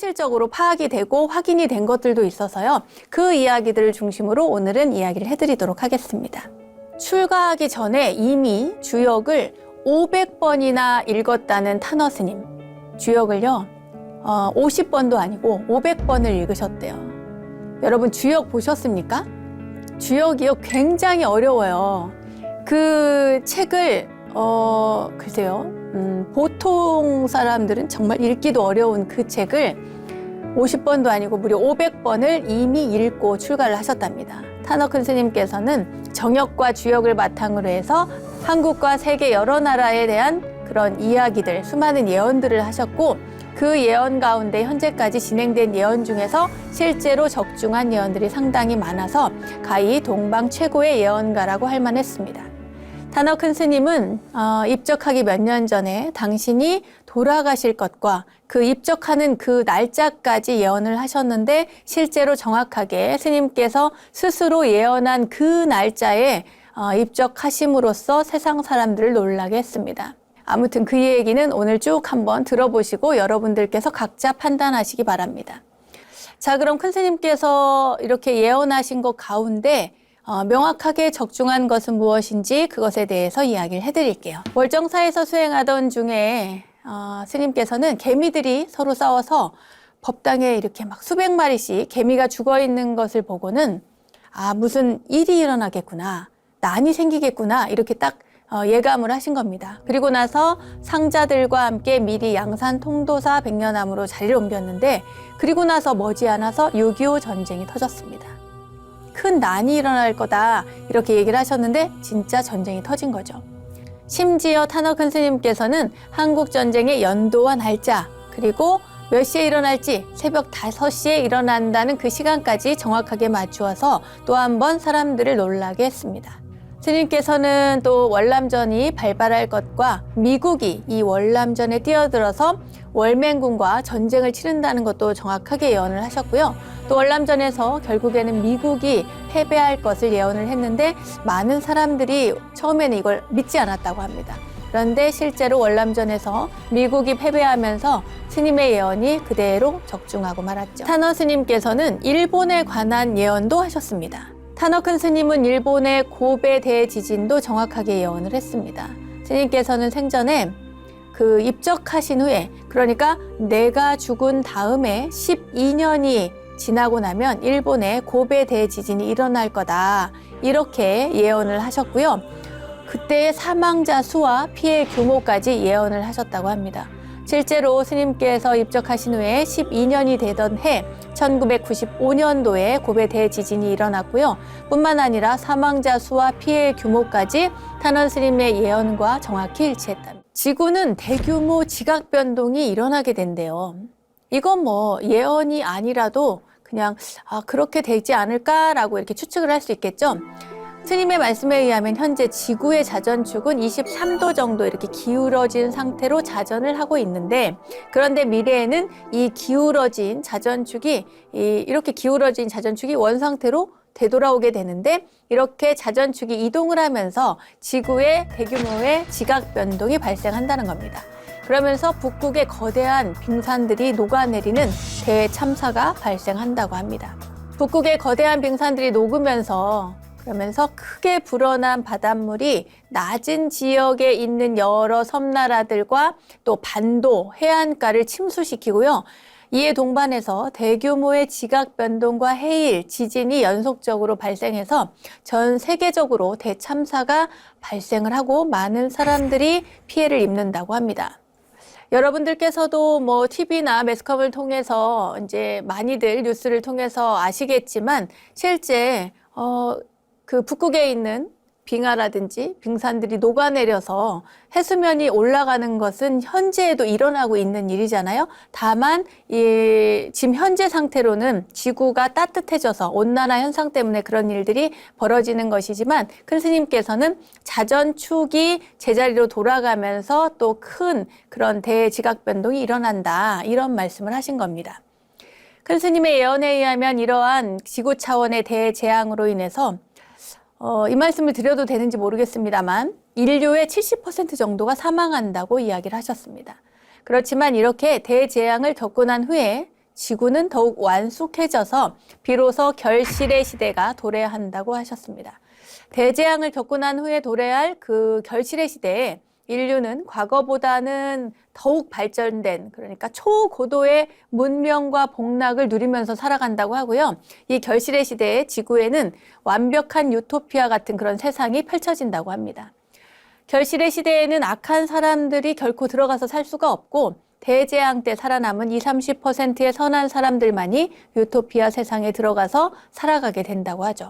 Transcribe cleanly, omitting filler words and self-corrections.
현실적으로 파악이 되고 확인이 된 것들도 있어서요. 그 이야기들을 중심으로 오늘은 이야기를 해드리도록 하겠습니다. 출가하기 전에 이미 주역을 500번이나 읽었다는 타너 스님. 주역을요, 50번도 아니고 500번을 읽으셨대요. 여러분 주역 보셨습니까? 주역이요, 굉장히 어려워요. 그 책을 글쎄요, 보통 사람들은 정말 읽기도 어려운 그 책을 50번도 아니고 무려 500번을 이미 읽고 출가를 하셨답니다. 타너 큰 스님께서는 정역과 주역을 바탕으로 해서 한국과 세계 여러 나라에 대한 그런 이야기들, 수많은 예언들을 하셨고, 그 예언 가운데 현재까지 진행된 예언 중에서 실제로 적중한 예언들이 상당히 많아서 가히 동방 최고의 예언가라고 할 만했습니다. 타너 큰 스님은 입적하기 몇 년 전에 당신이 돌아가실 것과 그 입적하는 그 날짜까지 예언을 하셨는데, 실제로 정확하게 스님께서 스스로 예언한 그 날짜에 입적하심으로써 세상 사람들을 놀라게 했습니다. 아무튼 그 얘기는 오늘 쭉 한번 들어보시고 여러분들께서 각자 판단하시기 바랍니다. 자, 그럼 큰 스님께서 이렇게 예언하신 것 가운데 명확하게 적중한 것은 무엇인지 그것에 대해서 이야기를 해드릴게요. 월정사에서 수행하던 중에 스님께서는 개미들이 서로 싸워서 법당에 이렇게 막 수백 마리씩 개미가 죽어 있는 것을 보고는 무슨 일이 일어나겠구나, 난이 생기겠구나, 이렇게 딱 예감을 하신 겁니다. 그리고 나서 상자들과 함께 미리 양산 통도사 백년암으로 자리를 옮겼는데, 그리고 나서 머지않아서 6.25 전쟁이 터졌습니다. 큰 난이 일어날 거다 이렇게 얘기를 하셨는데 진짜 전쟁이 터진 거죠. 심지어 타너 큰 스님께서는 한국전쟁의 연도와 날짜, 그리고 몇 시에 일어날지, 새벽 5시에 일어난다는 그 시간까지 정확하게 맞추어서 또 한 번 사람들을 놀라게 했습니다. 스님께서는 또 월남전이 발발할 것과 미국이 이 월남전에 뛰어들어서 월맹군과 전쟁을 치른다는 것도 정확하게 예언을 하셨고요. 또 월남전에서 결국에는 미국이 패배할 것을 예언을 했는데, 많은 사람들이 처음에는 이걸 믿지 않았다고 합니다. 그런데 실제로 월남전에서 미국이 패배하면서 스님의 예언이 그대로 적중하고 말았죠. 타너 스님께서는 일본에 관한 예언도 하셨습니다. 타너 큰 스님은 일본의 고베 대지진도 정확하게 예언을 했습니다. 스님께서는 생전에 그 입적하신 후에, 그러니까 내가 죽은 다음에 12년이 지나고 나면 일본의 고베 대지진이 일어날 거다, 이렇게 예언을 하셨고요. 그때의 사망자 수와 피해 규모까지 예언을 하셨다고 합니다. 실제로 스님께서 입적하신 후에 12년이 되던 해 1995년도에 고베 대지진이 일어났고요. 뿐만 아니라 사망자 수와 피해 규모까지 타너 스님의 예언과 정확히 일치했답니다. 지구는 대규모 지각 변동이 일어나게 된대요. 이건 뭐 예언이 아니라도 그냥 그렇게 되지 않을까라고 이렇게 추측을 할 수 있겠죠. 스님의 말씀에 의하면 현재 지구의 자전축은 23도 정도 이렇게 기울어진 상태로 자전을 하고 있는데, 그런데 미래에는 이 기울어진 자전축이 이렇게 기울어진 자전축이 원상태로 되돌아오게 되는데, 이렇게 자전축이 이동을 하면서 지구에 대규모의 지각 변동이 발생한다는 겁니다. 그러면서 북극의 거대한 빙산들이 녹아내리는 대참사가 발생한다고 합니다. 북극의 거대한 빙산들이 녹으면서 그러면서 크게 불어난 바닷물이 낮은 지역에 있는 여러 섬나라들과 또 반도, 해안가를 침수시키고요. 이에 동반해서 대규모의 지각 변동과 해일, 지진이 연속적으로 발생해서 전 세계적으로 대참사가 발생을 하고 많은 사람들이 피해를 입는다고 합니다. 여러분들께서도 뭐 TV나 매스컴을 통해서 이제 많이들 뉴스를 통해서 아시겠지만, 실제 그 북극에 있는 빙하라든지 빙산들이 녹아내려서 해수면이 올라가는 것은 현재에도 일어나고 있는 일이잖아요. 다만 지금 현재 상태로는 지구가 따뜻해져서 온난화 현상 때문에 그런 일들이 벌어지는 것이지만, 큰 스님께서는 자전축이 제자리로 돌아가면서 또 큰 그런 대지각 변동이 일어난다, 이런 말씀을 하신 겁니다. 큰 스님의 예언에 의하면 이러한 지구 차원의 대재앙으로 인해서 이 말씀을 드려도 되는지 모르겠습니다만 인류의 70% 정도가 사망한다고 이야기를 하셨습니다. 그렇지만 이렇게 대재앙을 겪고 난 후에 지구는 더욱 완숙해져서 비로소 결실의 시대가 도래한다고 하셨습니다. 대재앙을 겪고 난 후에 도래할 그 결실의 시대에 인류는 과거보다는 더욱 발전된, 그러니까 초고도의 문명과 복락을 누리면서 살아간다고 하고요. 이 결실의 시대에 지구에는 완벽한 유토피아 같은 그런 세상이 펼쳐진다고 합니다. 결실의 시대에는 악한 사람들이 결코 들어가서 살 수가 없고 대재앙 때 살아남은 20-30%의 선한 사람들만이 유토피아 세상에 들어가서 살아가게 된다고 하죠.